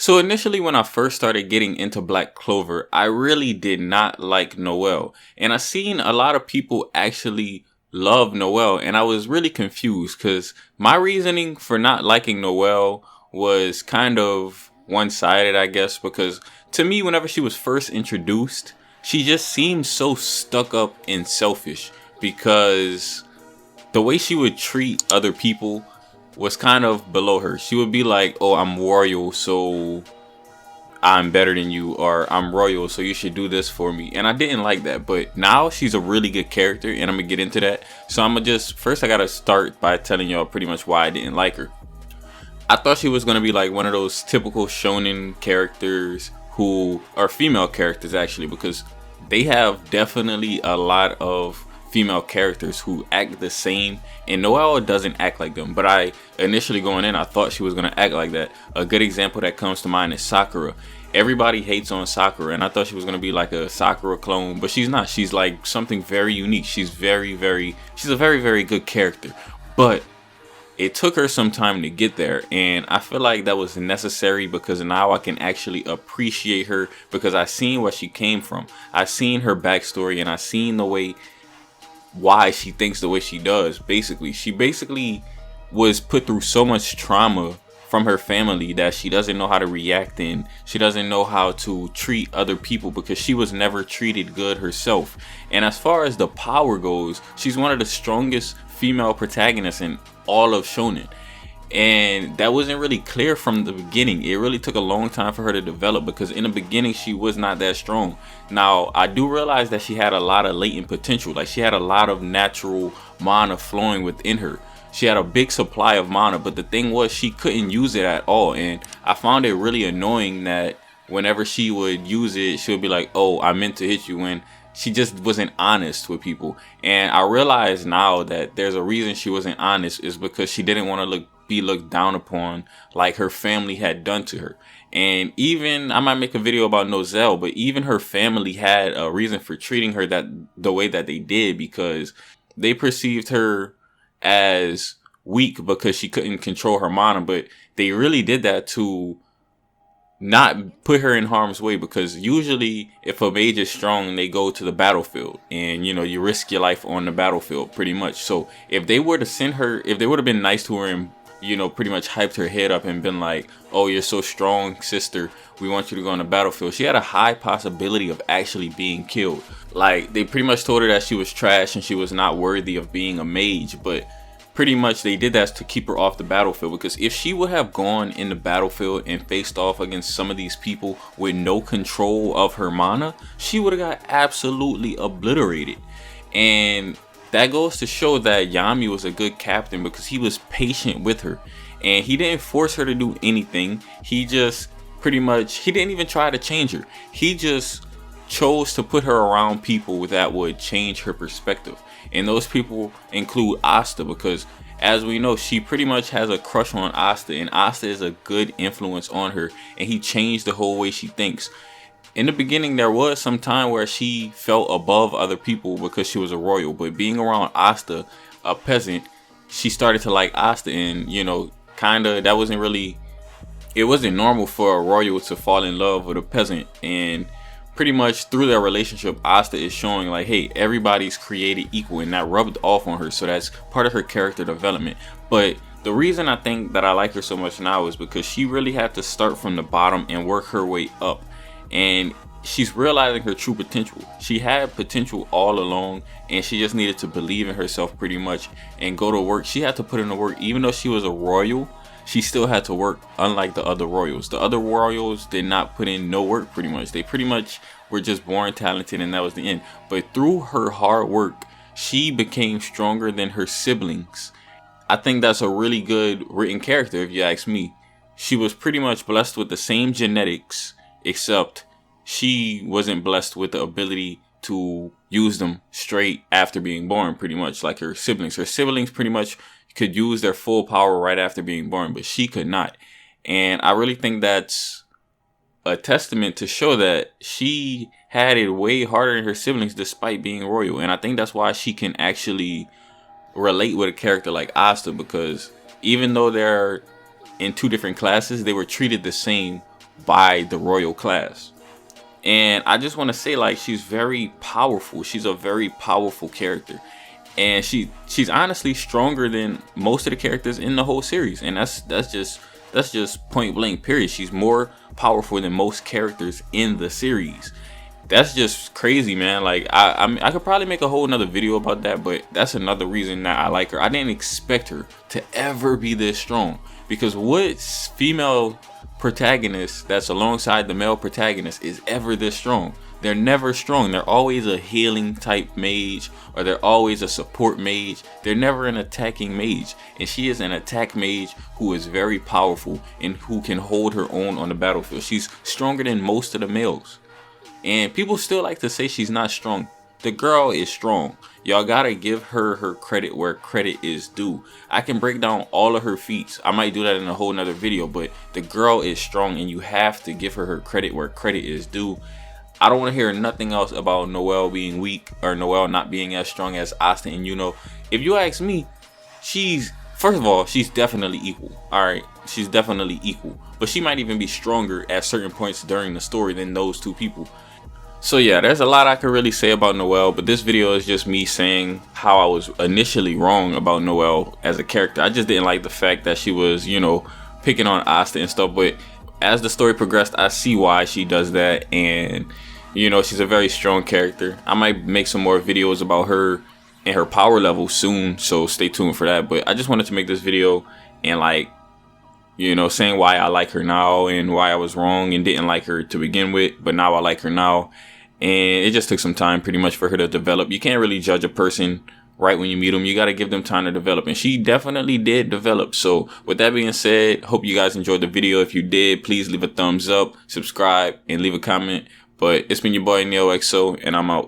So initially when I first started getting into Black Clover, I really did not like Noelle. And I seen a lot of people actually love Noelle, and I was really confused because my reasoning for not liking Noelle was kind of one-sided, I guess, because to me, whenever she was first introduced, she just seemed so stuck up and selfish because the way she would treat other people was kind of below her. She would be like, oh, I'm royal, so I'm better than you, or I'm royal, so you should do this for me. And I didn't like that, but now she's a really good character, and I'm gonna get into that. So I'm gonna just, first I gotta start by telling y'all pretty much why I didn't like her. I thought she was gonna be like one of those typical shonen characters who are female characters, actually, because they have definitely a lot of female characters who act the same, and Noelle doesn't act like them. But I initially going in, I thought she was gonna act like that. A good example that comes to mind is Sakura. Everybody hates on Sakura, and I thought she was gonna be like a Sakura clone, but she's not. She's like something very unique. She's a very, very good character. But it took her some time to get there, and I feel like that was necessary because now I can actually appreciate her because I seen where she came from. I seen her backstory, and I seen the way why she thinks the way she does. She basically was put through so much trauma from her family that she doesn't know how to react in. She doesn't know how to treat other people because she was never treated good herself. And as far as the power goes, she's one of the strongest female protagonists in all of shonen. And that wasn't really clear from the beginning. It really took a long time for her to develop because in the beginning she was not that strong. Now I do realize that she had a lot of latent potential. Like she had a lot of natural mana flowing within her. She had a big supply of mana, but the thing was she couldn't use it at all. And I found it really annoying that whenever she would use it, she would be like, oh, I meant to hit you, when she just wasn't honest with people. And I realize now that there's a reason she wasn't honest, is because she didn't want to be looked down upon like her family had done to her. And even, I might make a video about Noelle, but even her family had a reason for treating her that the way that they did, because they perceived her as weak because she couldn't control her mana. But they really did that to not put her in harm's way, because usually if a mage is strong, they go to the battlefield, and you risk your life on the battlefield pretty much. So if they were to send her, if they would have been nice to her and pretty much hyped her head up and been like, oh, you're so strong, sister, we want you to go on the battlefield, she had a high possibility of actually being killed. Like, they pretty much told her that she was trash and she was not worthy of being a mage, but pretty much they did that to keep her off the battlefield. Because if she would have gone in the battlefield and faced off against some of these people with no control of her mana, she would have got absolutely obliterated. And that goes to show that Yami was a good captain because he was patient with her and he didn't force her to do anything. He just pretty much, he didn't even try to change her. He just chose to put her around people that would change her perspective. And those people include Asta, because as we know, she pretty much has a crush on Asta, and Asta is a good influence on her, and he changed the whole way she thinks. In the beginning, there was some time where she felt above other people because she was a royal, but being around Asta, a peasant, she started to like Asta, and kinda, that wasn't really, it wasn't normal for a royal to fall in love with a peasant. And pretty much through their relationship, Asta is showing like, hey, everybody's created equal, and that rubbed off on her. So that's part of her character development. But the reason I think that I like her so much now is because she really had to start from the bottom and work her way up. And she's realizing her true potential. She had potential all along, and she just needed to believe in herself pretty much and go to work. She had to put in the work. Even though she was a royal, she still had to work, unlike the other royals. The other royals did not put in no work pretty much. They pretty much were just born talented, and that was the end. But through her hard work, she became stronger than her siblings. I think that's a really good written character, if you ask me. She was pretty much blessed with the same genetics, except she wasn't blessed with the ability to use them straight after being born, pretty much like her siblings. Her siblings pretty much could use their full power right after being born, but she could not. And I really think that's a testament to show that she had it way harder than her siblings despite being royal. And I think that's why she can actually relate with a character like Asta, because even though they're in two different classes, they were treated the same by the royal class. And I just want to say, like, she's very powerful. She's a very powerful character. And she's honestly stronger than most of the characters in the whole series. And that's just point blank period. She's more powerful than most characters in the series. That's just crazy, man. Like, I could probably make a whole nother video about that, but that's another reason that I like her. I didn't expect her to ever be this strong, because what female protagonist that's alongside the male protagonist is ever this strong? They're never strong. They're always a healing type mage, or they're always a support mage. They're never an attacking mage. And she is an attack mage who is very powerful and who can hold her own on the battlefield. She's stronger than most of the males. And people still like to say she's not strong. The girl is strong. Y'all gotta give her her credit where credit is due. I can break down all of her feats. I might do that in a whole nother video, but the girl is strong and you have to give her her credit where credit is due. I don't want to hear nothing else about Noelle being weak or Noelle not being as strong as Asta and Yuno. If you ask me, first of all, she's definitely equal. Alright, she's definitely equal. But she might even be stronger at certain points during the story than those two people. So yeah, there's a lot I could really say about Noelle, but this video is just me saying how I was initially wrong about Noelle as a character. I just didn't like the fact that she was, you know, picking on Asta and stuff, but as the story progressed, I see why she does that, and you know, she's a very strong character. I might make some more videos about her and her power level soon, so stay tuned for that. But I just wanted to make this video and, like, you know, saying why I like her now and why I was wrong and didn't like her to begin with, but now I like her now. And it just took some time pretty much for her to develop. You can't really judge a person right when you meet them. You got to give them time to develop, and she definitely did develop. So with that being said, hope you guys enjoyed the video. If you did, please leave a thumbs up, subscribe, and leave a comment. But it's been your boy Noelle XO, and I'm out.